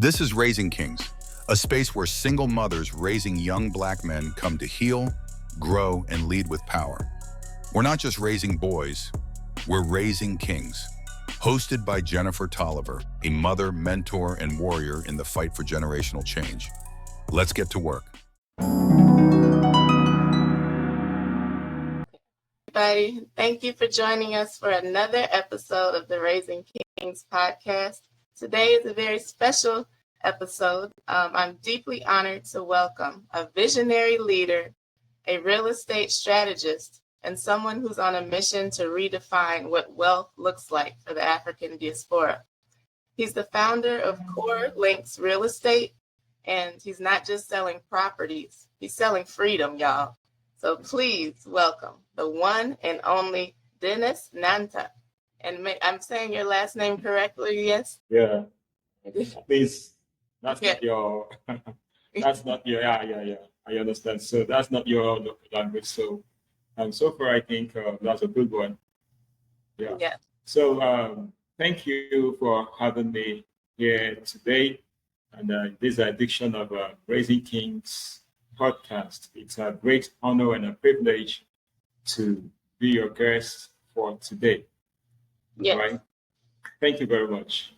This is Raising Kings, a space where single mothers raising young Black men come to heal, grow, and lead with power. We're not just raising boys, we're raising kings. Hosted by Jennifer Tolliver, a mother, mentor, and warrior in the fight for generational change. Let's get to work. Everybody, thank you for joining us for another episode of the Raising Kings podcast. Today is a very special episode. I'm deeply honored to welcome a visionary leader, a real estate strategist, and someone who's on a mission to redefine what wealth looks like for the African diaspora. He's the founder of Core Links Real Estate, and he's not just selling properties, he's selling freedom, y'all. So please welcome the one and only Dennis Nnanta. And I'm saying your last name correctly, yes? Yeah. Please, that's not your, yeah. I understand. So that's not your local language. So far, I think that's a good one. Yeah. So thank you for having me here today. And this edition of Raising Kings podcast. It's a great honor and a privilege to be your guest for today. Yes. Right? Thank you very much.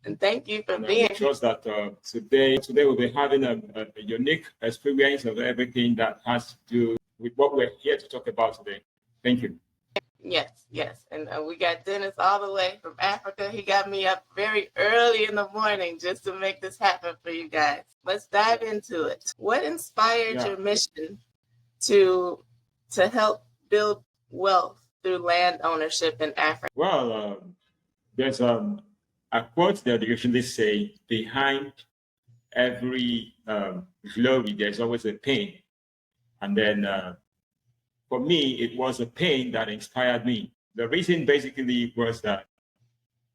And thank you for being here. I trust that today we'll be having a unique experience of everything that has to do with what we're here to talk about today. Thank you. Yes. And we got Dennis all the way from Africa. He got me up very early in the morning just to make this happen for you guys. Let's dive into it. What inspired your mission to help build wealth through land ownership in Africa? Well, there's a quote that you usually say, behind every glory, there's always a pain. And then for me, it was a pain that inspired me. The reason basically was that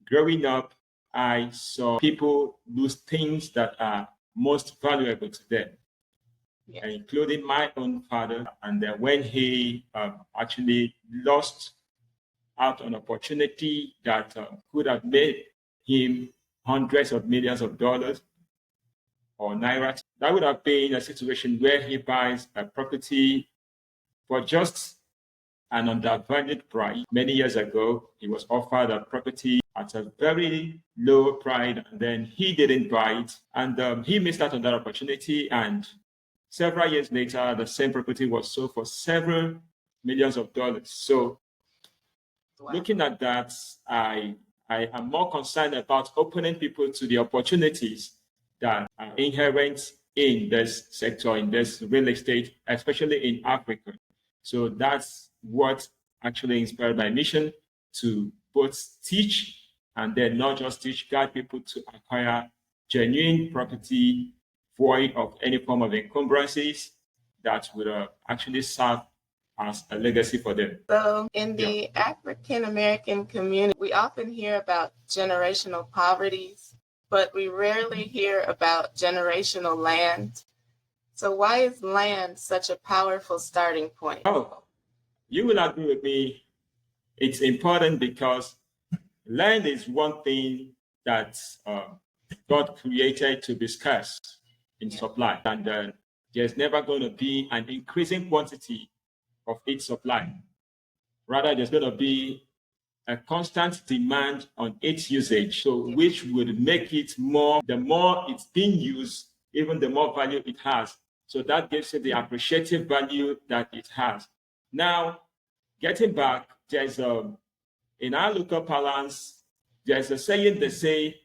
growing up, I saw people lose things that are most valuable to them, including my own father. And then when he actually lost out on opportunity that could have made him hundreds of millions of dollars or naira, that would have been a situation where he buys a property for just an undervalued price. Many years ago, he was offered a property at a very low price, and then he didn't buy it, and he missed out on that opportunity. And several years later, the same property was sold for several millions of dollars. So, looking at that, I am more concerned about opening people to the opportunities that are inherent in this sector, in this real estate, especially in Africa. So that's what actually inspired my mission to both teach and then not just teach, guide people to acquire genuine property void of any form of encumbrances that would actually serve as a legacy for them. So in the African American community, we often hear about generational poverties, but we rarely hear about generational land. So why is land such a powerful starting point? Oh, you will agree with me. It's important because land is one thing that God created to be scarce in supply. And there's never going to be an increasing quantity of its supply. Rather, there's going to be a constant demand on its usage, so which would make it more, the more it's being used, even the more value it has. So that gives it the appreciative value that it has. Now, getting back, there's in our local parlance, there's a saying they say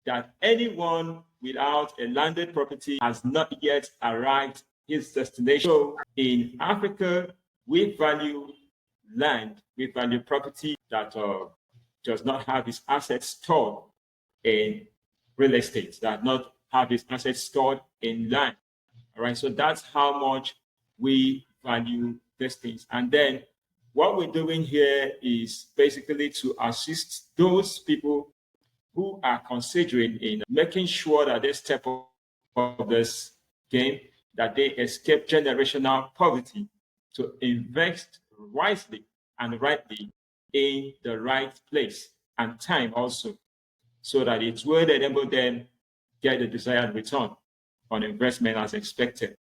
that anyone without a landed property has not yet arrived his destination. So in Africa, we value land, we value property that does not have its assets stored in real estate, that not have its assets stored in land. All right, so that's how much we value these things. And then what we're doing here is basically to assist those people who are considering in making sure that they step up this game, that they escape generational poverty, to invest wisely and rightly in the right place and time also, so that it will enable them get the desired return on investment as expected.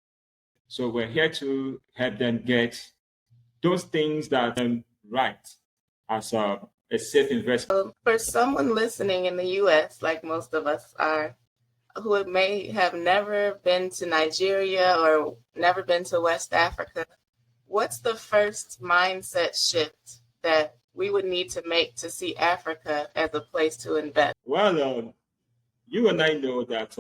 So we're here to help them get those things that are right as a safe investment. For someone listening in the U.S., like most of us are, who may have never been to Nigeria or never been to West Africa, what's the first mindset shift that we would need to make to see Africa as a place to invest? Well, you and I know that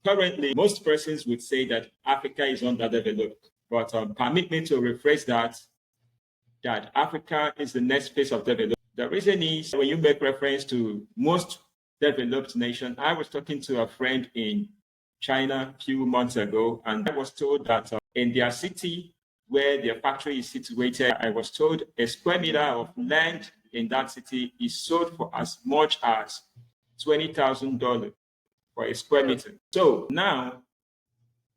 currently most persons would say that Africa is underdeveloped, but permit me to rephrase that Africa is the next phase of development. The reason is when you make reference to most developed nations, I was talking to a friend in China a few months ago, and I was told that in their city where their factory is situated, I was told a square meter of land in that city is sold for as much as $20,000 for a square meter. So now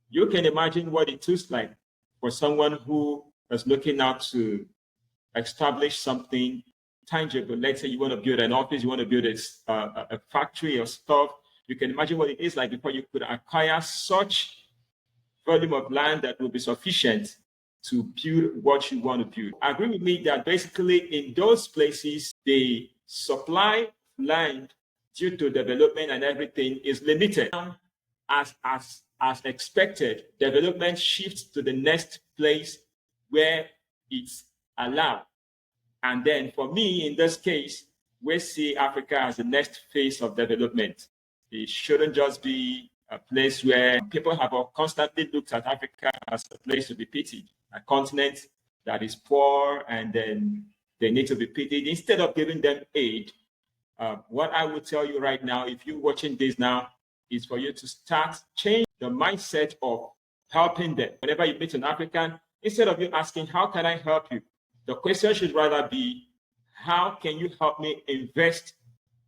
you can imagine what it looks like for someone who is looking out to establish something tangible. Let's say you want to build an office, you want to build a factory or stuff. You can imagine what it is like before you could acquire such volume of land that will be sufficient to build what you want to build. Agree with me that basically in those places, the supply of land due to development and everything is limited. As expected, development shifts to the next place where it's allowed. And then for me, in this case, we see Africa as the next phase of development. It shouldn't just be a place where people have constantly looked at Africa as a place to be pitied, a continent that is poor and then they need to be pitied. Instead of giving them aid, what I will tell you right now, if you're watching this now, is for you to start change the mindset of helping them. Whenever you meet an African, instead of you asking, how can I help you? The question should rather be, how can you help me invest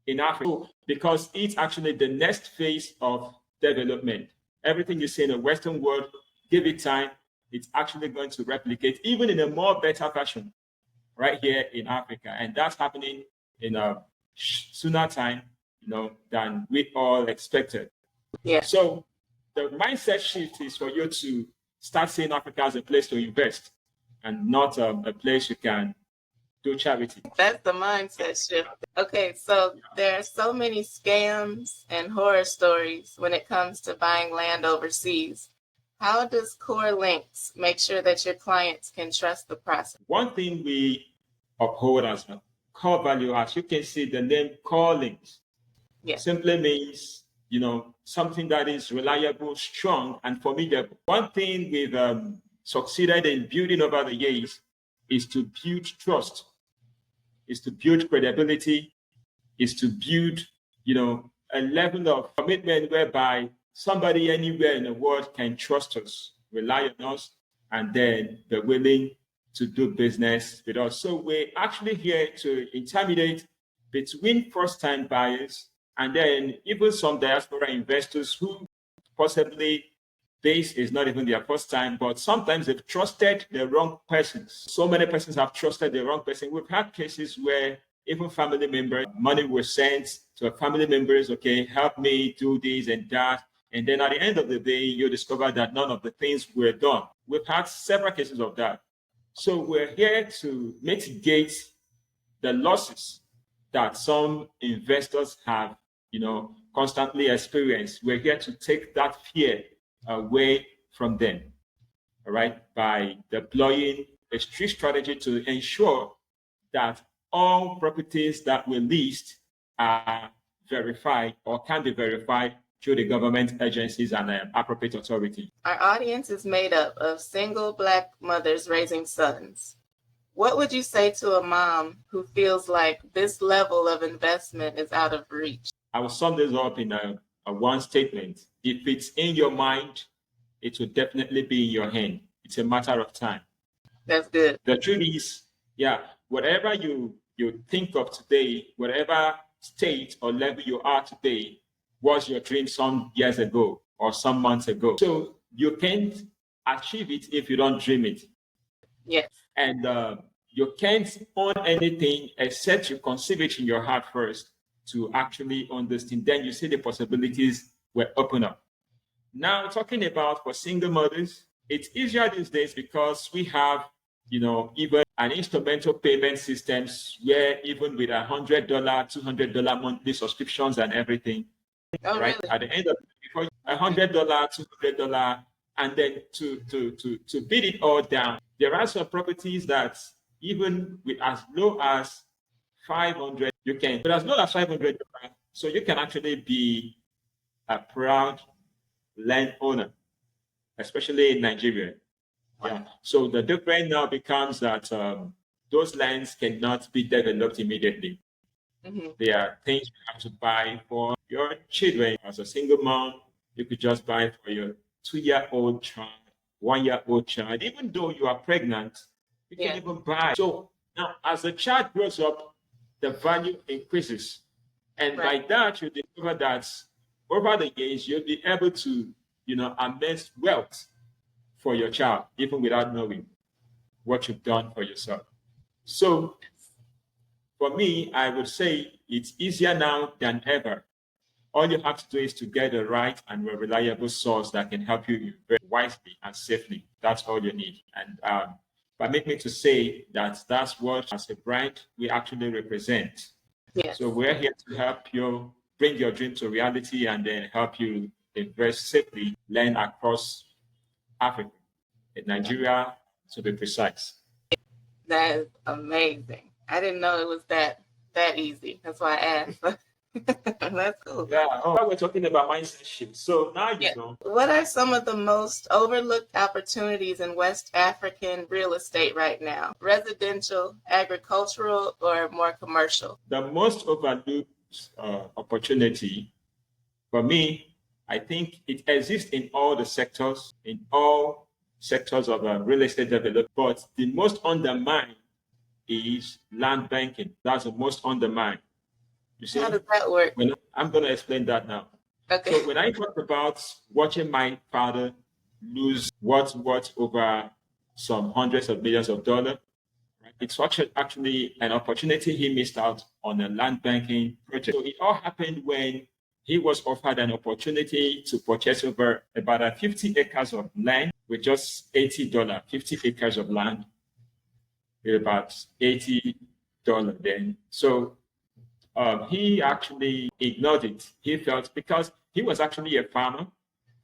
in Africa? Because it's actually the next phase of development. Everything you see in the Western world, give it time, it's actually going to replicate even in a more better fashion right here in Africa. And that's happening in a sooner time, than we all expected. Yeah. So the mindset shift is for you to start seeing Africa as a place to invest and not a place you can do charity. That's the mindset shift. Okay, so there are so many scams and horror stories when it comes to buying land overseas. How does Core Links make sure that your clients can trust the process? One thing we uphold as a core value, as you can see, the name Core Links simply means, something that is reliable, strong, and formidable. One thing we've succeeded in building over the years is to build trust, is to build credibility, is to build, a level of commitment whereby somebody anywhere in the world can trust us, rely on us, and then be willing to do business with us. So we're actually here to intermediate between first-time buyers and then even some diaspora investors who possibly this is not even their first time, but sometimes they've trusted the wrong persons. So many persons have trusted the wrong person. We've had cases where even family members, money was sent to a family members, okay, help me do this and that. And then at the end of the day, you discover that none of the things were done. We've had several cases of that. So we're here to mitigate the losses that some investors have, constantly experienced. We're here to take that fear away from them, all right, by deploying a strict strategy to ensure that all properties that we list are verified or can be verified through the government agencies and appropriate authorities. Our audience is made up of single Black mothers raising sons. What would you say to a mom who feels like this level of investment is out of reach? I will sum this up in a one statement. If it's in your mind, it will definitely be in your hand. It's a matter of time. That's good. The truth is, whatever you think of today, whatever state or level you are today, was your dream some years ago or some months ago. So you can't achieve it if you don't dream it. Yes. And you can't own anything except you conceive it in your heart first to actually understand. Then you see the possibilities were opened up. Now, talking about for single mothers, it's easier these days because we have, even an instrumental payment systems where even with $100, $200 monthly subscriptions and everything, Oh, right? really? At the end of before $100, $200, and then to beat it all down, there are some properties that even with as low as 500, you can, but as low as $500, so you can actually be a proud landowner, especially in Nigeria. Yeah. So the difference now becomes that those lands cannot be developed immediately. Mm-hmm. There are things you have to buy for your children. As a single mom, you could just buy for your 2-year-old child, 1-year-old child. Even though you are pregnant, you can even buy. So now, as the child grows up, the value increases. And by that, you discover that over the years, you'll be able to, amass wealth for your child, even without knowing what you've done for yourself. So for me, I would say it's easier now than ever. All you have to do is to get the right and reliable source that can help you invest wisely and safely. That's all you need. And permit me to say that that's what, as a brand, we actually represent. Yes. So we're here to help you bring your dream to reality and then help you invest safely, learn across Africa, in Nigeria, to be precise. That is amazing. I didn't know it was that easy. That's why I asked. That's cool. Yeah. We're talking about mindset shift. So now you know. What are some of the most overlooked opportunities in West African real estate right now? Residential, agricultural, or more commercial? The most overlooked opportunity for me, I think it exists in all the sectors, of real estate development, but the most undermined is land banking. That's the most undermined. You see? How does that work? I'm going to explain that now. Okay. So when I talk about watching my father lose what over some hundreds of millions of dollars, right? It's actually an opportunity he missed out on a land banking project. So it all happened when he was offered an opportunity to purchase over about 50 acres of land with just $80. 50 acres of land with about $80 then. So he actually ignored it. He felt, because he was actually a farmer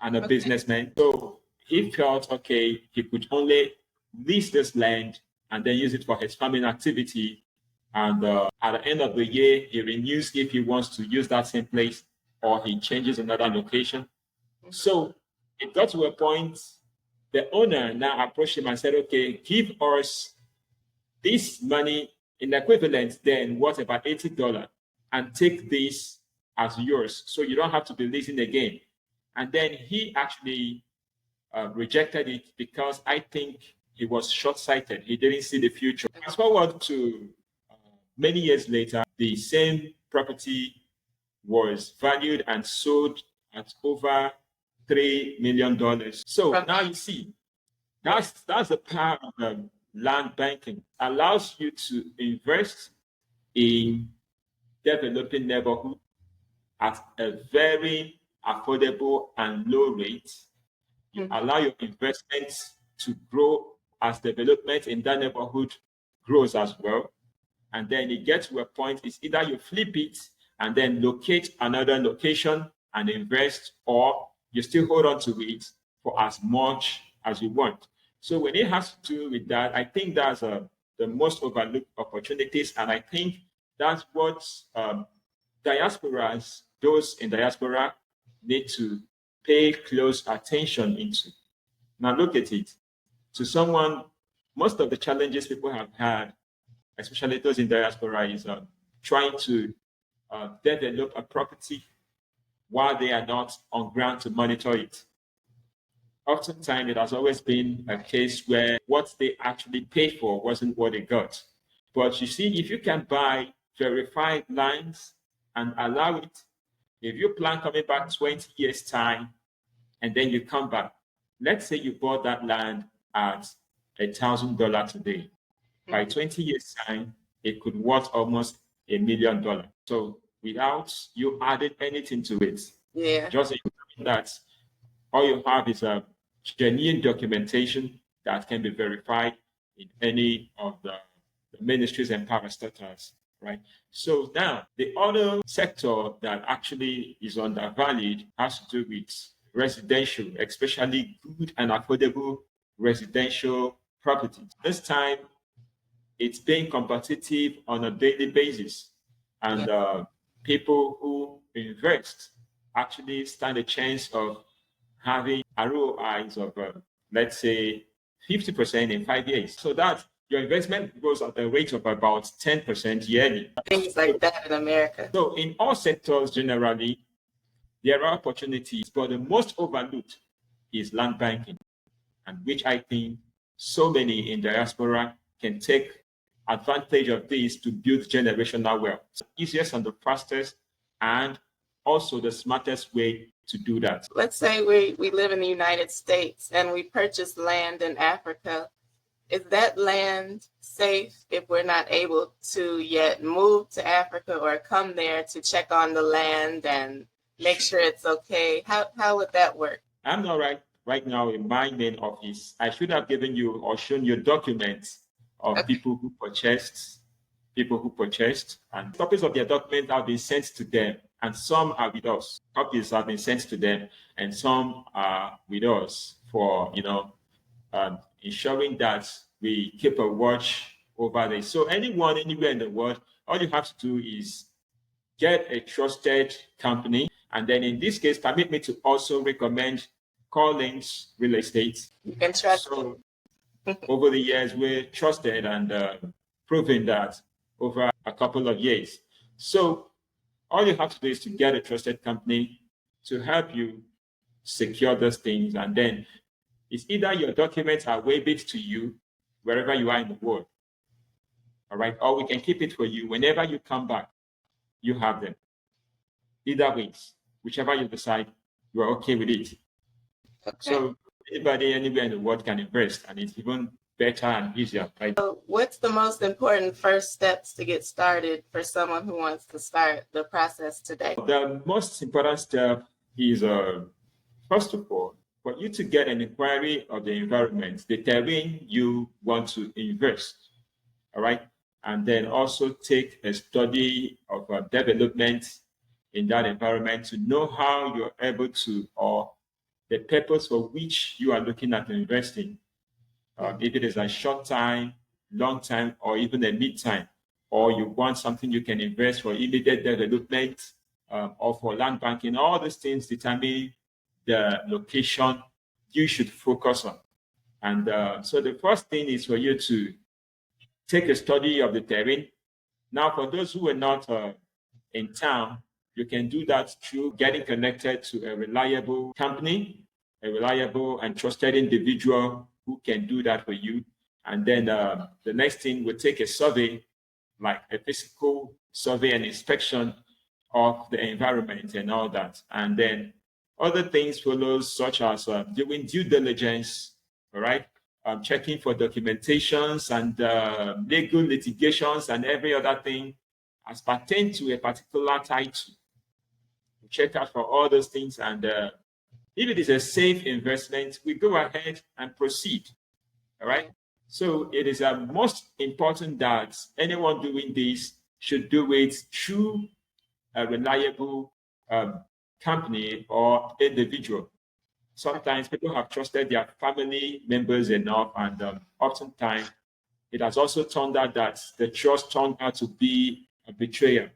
and a businessman, so he felt, okay, he could only lease this land and then use it for his farming activity. And at the end of the year, he renews if he wants to use that same place or he changes another location. So it got to a point, the owner now approached him and said, okay, give us this money in equivalent, then what about $80? And take this as yours, so you don't have to be leasing again. And then he actually rejected it because I think he was short-sighted. He didn't see the future. Fast forward to many years later, the same property was valued and sold at over $3 million. So now you see, that's the power of land banking. Allows you to invest in developing neighborhood at a very affordable and low rate. You allow your investments to grow as development in that neighborhood grows as well. And then it gets to a point, it's either you flip it and then locate another location and invest, or you still hold on to it for as much as you want. So when it has to do with that, I think that's the most overlooked opportunities. And I think that's what diasporas, those in diaspora, need to pay close attention into. Now look at it. To someone, most of the challenges people have had, especially those in diaspora, is trying to develop a property while they are not on ground to monitor it. Oftentimes, it has always been a case where what they actually paid for wasn't what they got. But you see, if you can buy verified lands and allow it, if you plan coming back 20 years' time, and then you come back, let's say you bought that land at $1,000 today. By 20 years' time, it could worth almost $1 million. So without you adding anything to it, just that all you have is a genuine documentation that can be verified in any of the ministries and parastatals, right? So now the other sector that actually is undervalued has to do with residential, especially good and affordable residential properties. This time, it's being competitive on a daily basis, and people who invest actually stand a chance of having ROIs of, let's say, 50% in 5 years. So that your investment grows at a rate of about 10% yearly. Things like that in America. So in all sectors, generally, there are opportunities, but the most overlooked is land banking, and which I think so many in diaspora can take advantage of this to build generational wealth. It's the easiest and the fastest, and also the smartest way to do that. Let's say we live in the United States and we purchase land in Africa. Is that land safe if we're not able to yet move to Africa or come there to check on the land and make sure it's okay? How would that work? I'm not right now in my main office. I should have given you or shown you documents of people who purchased, and copies of their documents have been sent to them, and some are with us. Copies have been sent to them, and some are with us for ensuring that we keep a watch over this. So anyone anywhere in the world, all you have to do is get a trusted company, and then in this case, permit me to also recommend Collins Real Estate. You can trust them. Over the years, we're trusted and proven that over a couple of years. So all you have to do is to get a trusted company to help you secure those things. And then it's either your documents are waived to you wherever you are in the world, all right? Or we can keep it for you. Whenever you come back, you have them. Either ways, whichever you decide, you are okay with it. Okay. So anybody anywhere in the world can invest, and it's even better and easier, right? So what's the most important first steps to get started for someone who wants to start the process today? The most important step is, first of all, for you to get an inquiry of the environment, the terrain you want to invest, all right? And then also take a study of development in that environment to know how you're able to, or the purpose for which you are looking at investing. If it is a short time, long time, or even a mid time, or you want something you can invest for immediate development or for land banking, all these things determine the location you should focus on. And so the first thing is for you to take a study of the terrain. Now, for those who are not in town, you can do that through getting connected to a reliable company, a reliable and trusted individual who can do that for you. And then the next thing, we'll take a survey, like a physical survey and inspection of the environment and all that. And then other things follow, such as doing due diligence, all right? Checking for documentations and legal litigations and every other thing as pertain to a particular title. Check out for all those things, and if it is a safe investment, we go ahead and proceed, all right? So it is most important that anyone doing this should do it through a reliable company or individual. Sometimes people have trusted their family members enough, and oftentimes it has also turned out that the trust turned out to be a betrayal.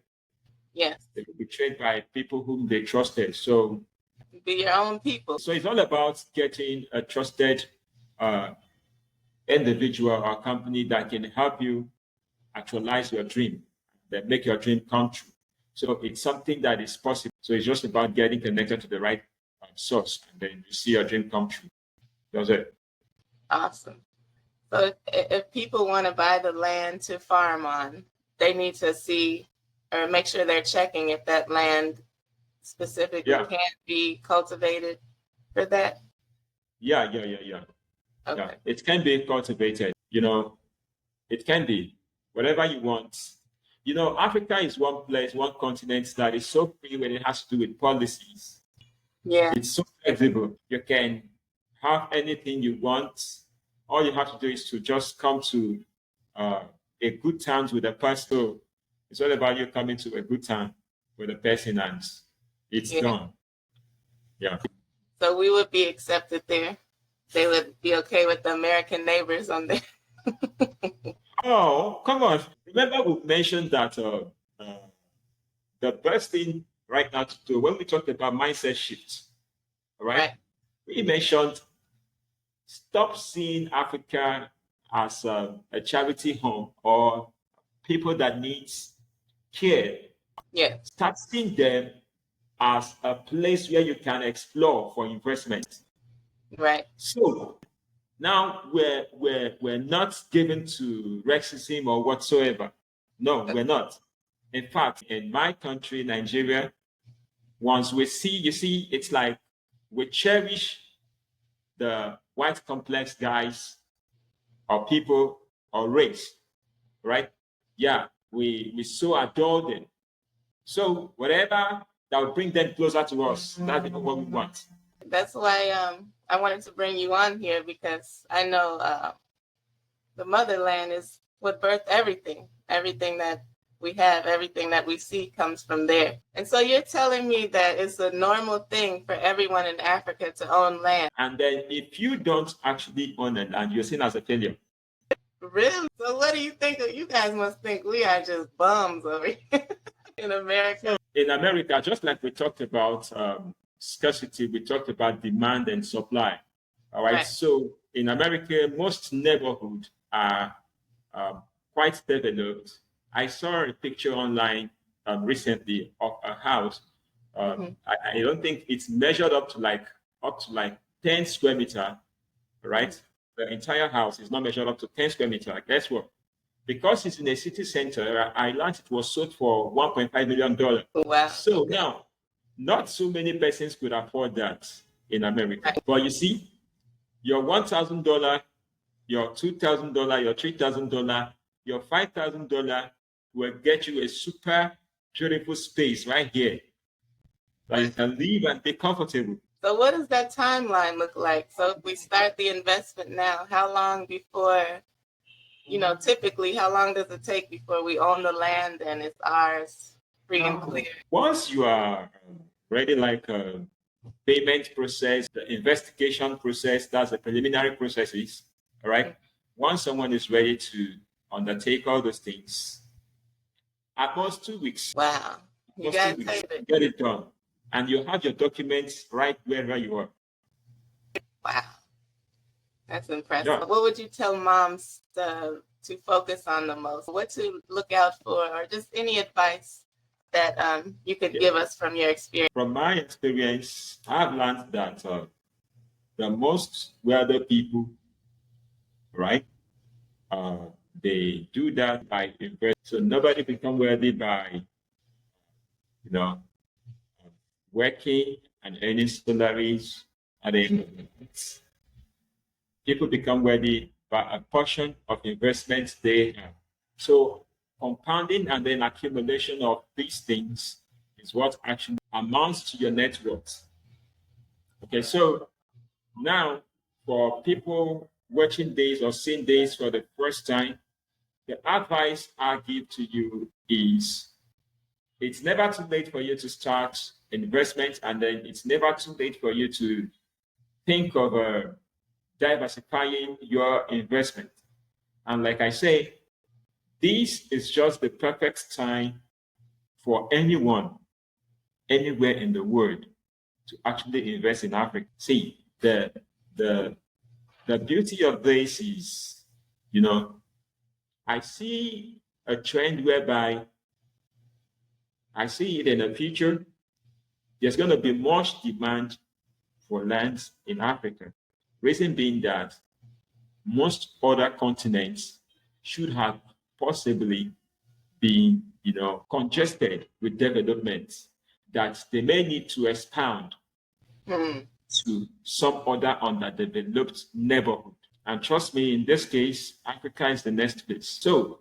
Yes. They were betrayed by people whom they trusted. So be your own people. So it's all about getting a trusted individual or company that can help you actualize your dream, that make your dream come true. So it's something that is possible. So it's just about getting connected to the right source, and then you see your dream come true. That's it. Awesome. So if people want to buy the land to farm on, they need to see or make sure they're checking if that land specifically can't be cultivated for that? Yeah. Okay. Yeah. It can be cultivated, it can be whatever you want. Africa is one place, one continent that is so free when it has to do with policies. Yeah. It's so flexible. You can have anything you want. All you have to do is to just come to a good terms with the person. It's all about you coming to a good time with the person, and it's Yeah. done. Yeah. So we would be accepted there. They would be okay with the American neighbors on there. Oh, come on. Remember we mentioned that the best thing right now to do when we talked about mindset shifts, right? Right. We mentioned stop seeing Africa as a charity home or people that needs care. Yeah. Start seeing them as a place where you can explore for investment. Right. So now we're not given to racism or whatsoever. No, we're not. In fact, in my country, Nigeria, once we see, you see, it's like we cherish the white complex guys or people or race, right? Yeah, we so adore them. So whatever that will bring them closer to us, that's what we want. That's why I wanted to bring you on here, because I know the motherland is what birthed everything. Everything that we have, everything that we see comes from there. And so you're telling me that it's a normal thing for everyone in Africa to own land. And then if you don't actually own it and you're seen as a failure. Really? So what do you think? You guys must think we are just bums over here in America. In America, just like we talked about scarcity, we talked about demand and supply. All right. So in America, most neighborhoods are quite developed. I saw a picture online recently of a house. I don't think it's measured up to like 10 square meter, right? The entire house is not measured up to 10 square meter. Guess what? Because it's in a city center, I learned it was sold for $1.5 million. Wow. So now, not so many persons could afford that in America. Right. But you see, your $1,000, your $2,000, your $3,000, your $5,000 will get you a super beautiful space right here that you can live and be comfortable. So what does that timeline look like? So if we start the investment now, how long before, typically, how long does it take before we own the land and it's ours free and clear? Once you are ready, like a payment process, the investigation process, that's the preliminary processes, all right? Once someone is ready to undertake all those things, at most 2 weeks. Wow. You guys get it done. And you have your documents right wherever you are. Wow. That's impressive. Yeah. What would you tell moms to focus on the most? What to look out for, or just any advice that you could give us from your experience? From my experience, I've learned that the most wealthy people, right, they do that by investing. So nobody become wealthy by, working and earning salaries. And people become wealthy by a portion of investments they have. So compounding and then accumulation of these things is what actually amounts to your net worth. Okay, so now for people watching this or seeing this for the first time, the advice I give to you is it's never too late for you to start investment, and then it's never too late for you to think of diversifying your investment. And like I say, this is just the perfect time for anyone, anywhere in the world, to actually invest in Africa. See, the beauty of this is, I see a trend whereby I see it in the future. There's going to be much demand for lands in Africa. Reason being that most other continents should have possibly been, congested with development that they may need to expand to some other underdeveloped neighborhood. And trust me, in this case, Africa is the next place. So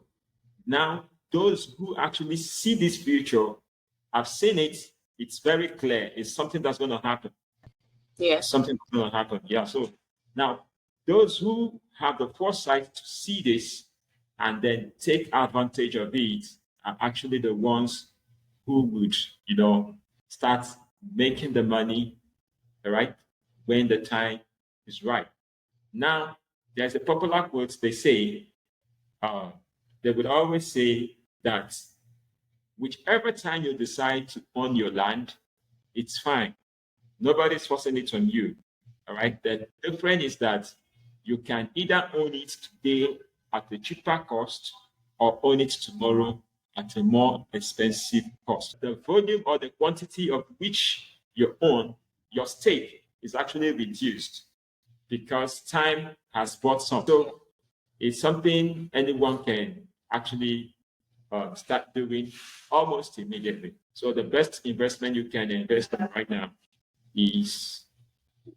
now those who actually see this future have seen it. It's very clear. It's something that's going to happen. Yeah. something is going to happen. Yeah. So now, those who have the foresight to see this and then take advantage of it are actually the ones who would, start making the money, all right, when the time is right. Now, there's a popular quote they say, they would always say that whichever time you decide to own your land, it's fine. Nobody's forcing it on you. All right. The difference is that you can either own it today at a cheaper cost or own it tomorrow at a more expensive cost. The volume or the quantity of which you own, your stake is actually reduced because time has bought some. So it's something anyone can actually start doing almost immediately. So the best investment you can invest in right now is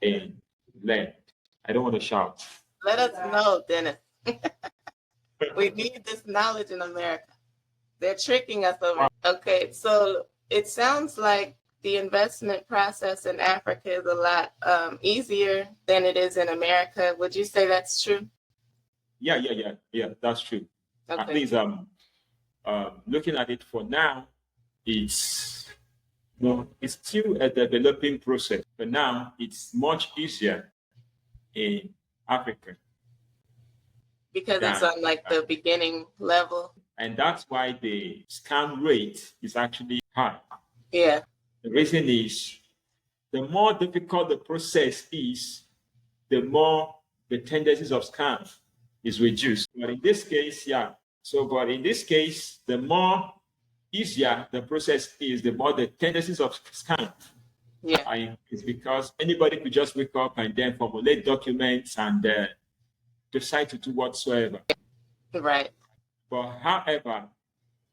in land. I don't want to shout. Let us know, Dennis. We need this knowledge in America. They're tricking us over. Okay, so it sounds like the investment process in Africa is a lot easier than it is in America. Would you say that's true? Yeah, that's true. Okay. At least looking at it for now, it's still a developing process. But now it's much easier in Africa. Because it's on like the beginning level. And that's why the scam rate is actually high. Yeah. The reason is the more difficult the process is, the more the tendencies of scam is reduced. But in this case, but in this case, the more easier the process is, the more the tendencies of scam are increased, because anybody could just wake up and then formulate documents and decide to do whatsoever. Right. But however,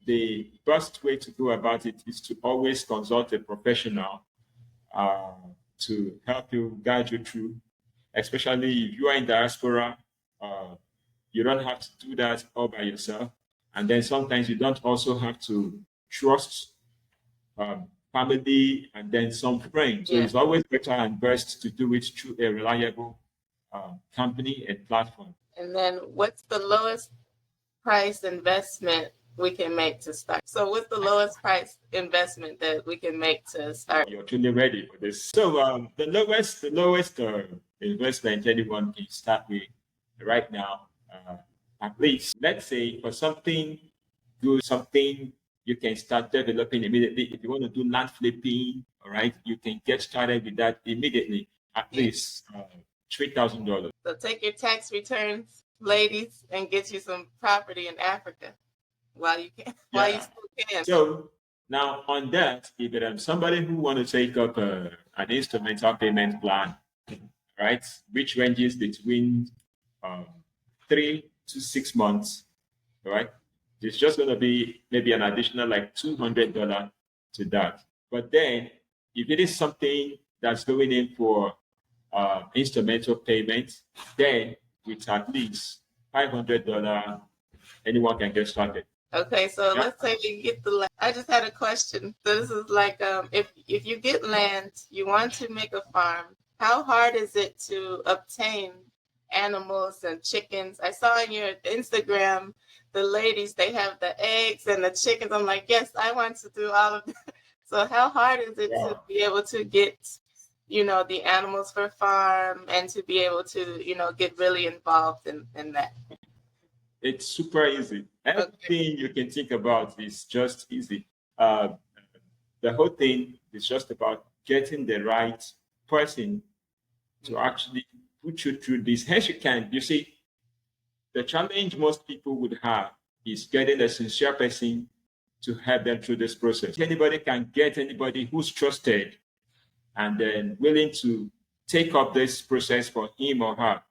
the best way to go about it is to always consult a professional to help you, guide you through, especially if you are in diaspora. You don't have to do that all by yourself. And then sometimes you don't also have to trust family and then some friends. So it's always better and best to do it through a reliable company and platform. And then what's the lowest price investment we can make to start? So what's the lowest price investment that we can make to start? You're truly ready for this. So the lowest investment anyone can start with right now, at least, let's say for something good, something you can start developing immediately. If you want to do land flipping, all right, you can get started with that immediately, at least $3,000. So take your tax returns, ladies, and get you some property in Africa while you can, while you still can. So now on that, if there's somebody who want to take up an instrumental payment plan, right, which ranges between 3 to 6 months, right, it's just going to be maybe an additional like $200 to that. But then if it is something that's going in for instrumental payment, then with at least $500, anyone can get started. Okay, so let's say you get the land. I just had a question. So this is like, if you get land, you want to make a farm, how hard is it to obtain animals and chickens? I saw on your Instagram, the ladies, they have the eggs and the chickens. I'm like, yes, I want to do all of that. So how hard is it to be able to get, the animals for farm and to be able to, get really involved in that? It's super easy. Everything you can think about is just easy. The whole thing is just about getting the right person to actually put you through this. Hence, you see, the challenge most people would have is getting a sincere person to help them through this process. Anybody can get anybody who's trusted and then willing to take up this process for him or her.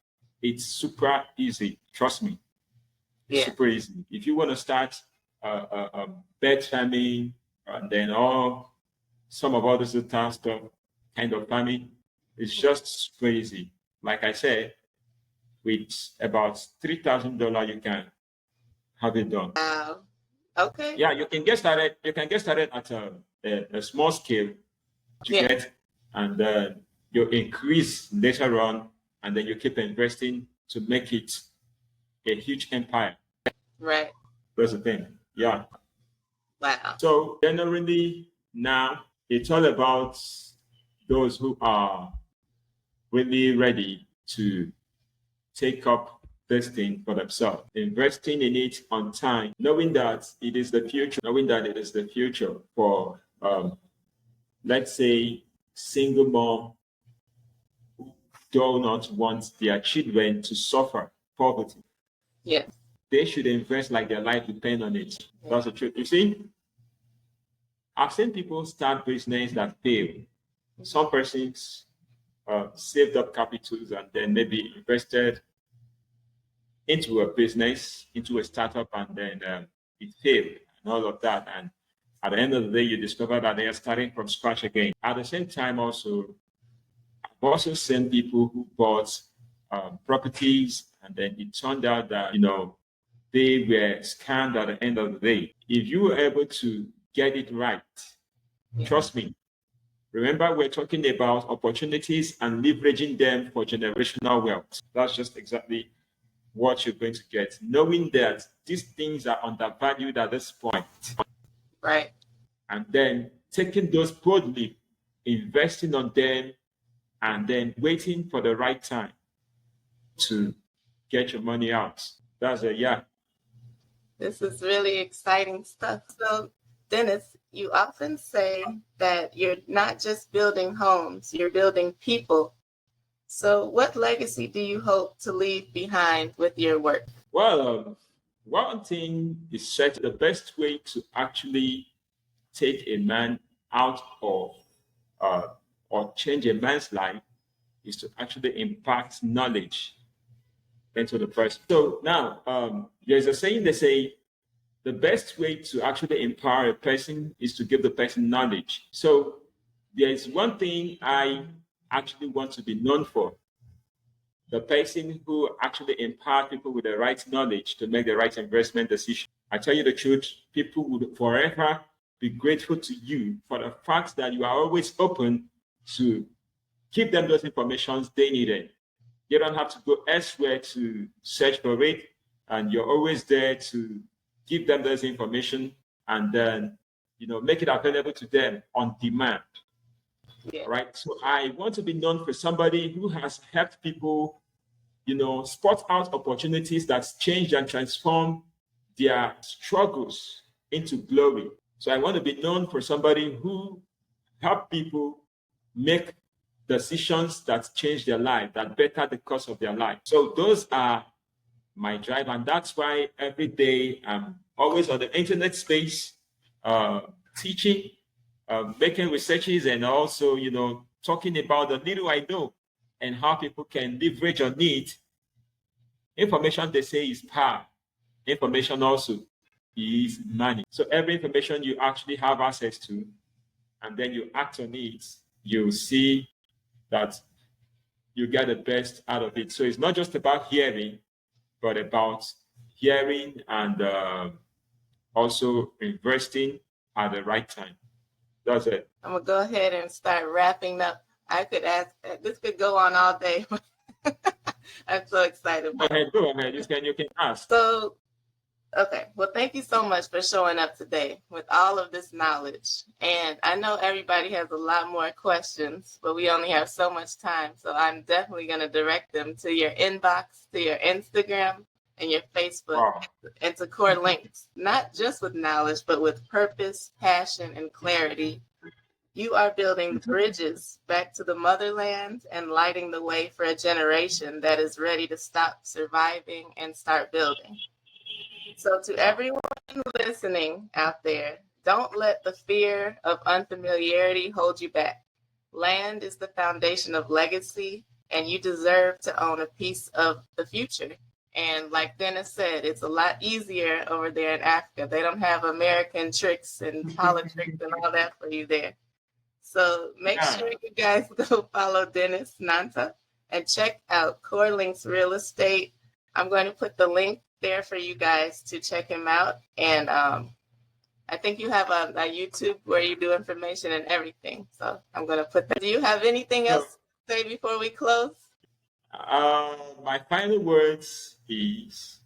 It's super easy. Trust me. It's super easy. If you want to start a bird farming and then some of all this stuff, kind of farming, it's just super easy. Like I said, with about $3,000, you can have it done. Wow. Okay. Yeah, you can get started. You can get started at a small scale. And you increase later on, and then you keep investing to make it a huge empire. Right. That's the thing. Yeah. Wow. So generally now it's all about those who are really ready to take up this thing for themselves, investing in it on time, knowing that it is the future, for let's say single mom who do not want their children to suffer poverty. Yes. They should invest like their life depends on it. That's the truth. You see, I've seen people start business that fail. Some persons saved up capitals and then maybe invested into a business, into a startup, and then it failed and all of that. And at the end of the day, you discover that they are starting from scratch again. At the same time, also, I've also seen people who bought properties, and then it turned out that, they were scammed at the end of the day. If you were able to get it right, trust me, remember we're talking about opportunities and leveraging them for generational wealth. That's just exactly what you're going to get, knowing that these things are undervalued at this point. Right. And then taking those boldly, investing on them, and then waiting for the right time to get your money out. That's it, yeah. This is really exciting stuff. So, Dennis, you often say that you're not just building homes, you're building people. So what legacy do you hope to leave behind with your work? Well, one thing is certain: the best way to actually take a man out of or change a man's life is to actually impart knowledge into the person. So now, there's a saying, they say the best way to actually empower a person is to give the person knowledge. So there is one thing I actually want to be known for: the person who actually empowers people with the right knowledge to make the right investment decision. I tell you the truth, people would forever be grateful to you for the fact that you are always open to give them those informations they needed. You don't have to go elsewhere to search for it, and you're always there to give them this information and then, make it available to them on demand. Yeah. Right. So I want to be known for somebody who has helped people, spot out opportunities that's changed and transformed their struggles into glory. So I want to be known for somebody who helped people make decisions that change their life, that better the course of their life. So those are my drive, and that's why every day I'm always on the internet space, teaching, making researches, and also, talking about the little I know and how people can leverage on it. Information, they say, is power. Information also is money. So every information you actually have access to, and then you act on it, you see that you get the best out of it. So it's not just about hearing, but about hearing and also investing at the right time. That's it. I'm gonna go ahead and start wrapping up. I could ask, this could go on all day. I'm so excited. Go ahead. You can ask. So, okay. Well, thank you so much for showing up today with all of this knowledge. And I know everybody has a lot more questions, but we only have so much time. So I'm definitely going to direct them to your inbox, to your Instagram and your Facebook, and to core links, not just with knowledge, but with purpose, passion, and clarity. You are building bridges back to the motherland and lighting the way for a generation that is ready to stop surviving and start building. So to everyone listening out there, don't let the fear of unfamiliarity hold you back. Land is the foundation of legacy, and you deserve to own a piece of the future. And like Dennis said, it's a lot easier over there in Africa. They don't have American tricks and politics and all that for you there. So make sure you guys go follow Dennis Nnanta and check out Core Links Real Estate. I'm going to put the link there for you guys to check him out. And I think you have a YouTube where you do information and everything. So I'm going to put that. Do you have anything else say before we close? My final words is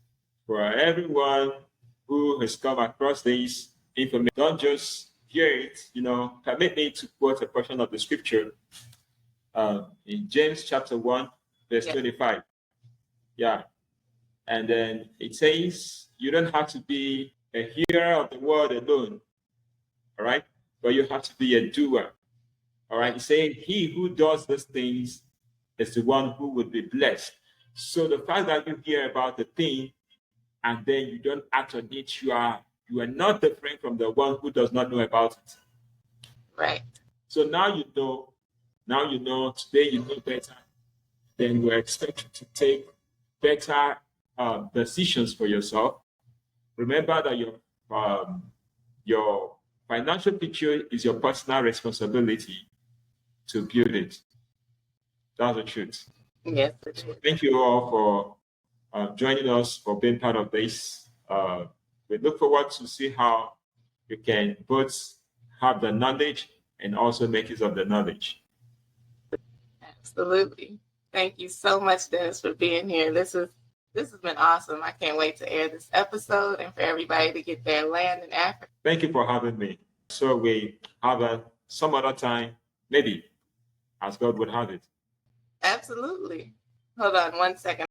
for everyone who has come across this information, don't just hear it, permit me to quote a portion of the scripture in James chapter 1, verse 25. Yeah. And then it says, you don't have to be a hearer of the word alone, all right? But you have to be a doer, all right? It's saying he who does these things is the one who would be blessed. So the fact that you hear about the thing and then you don't act on it, you are not different from the one who does not know about it. Right. So now you know, today you know better, then we're expected to take better decisions for yourself. Remember that your financial picture is your personal responsibility to build it. That's the truth. Yes, the truth. Thank you all for joining us, for being part of this. We look forward to see how you can both have the knowledge and also make use of the knowledge. Absolutely. Thank you so much, Dennis, for being here. This has been awesome. I can't wait to air this episode and for everybody to get their land in Africa. Thank you for having me. So we have some other time, maybe, as God would have it. Absolutely. Hold on one second.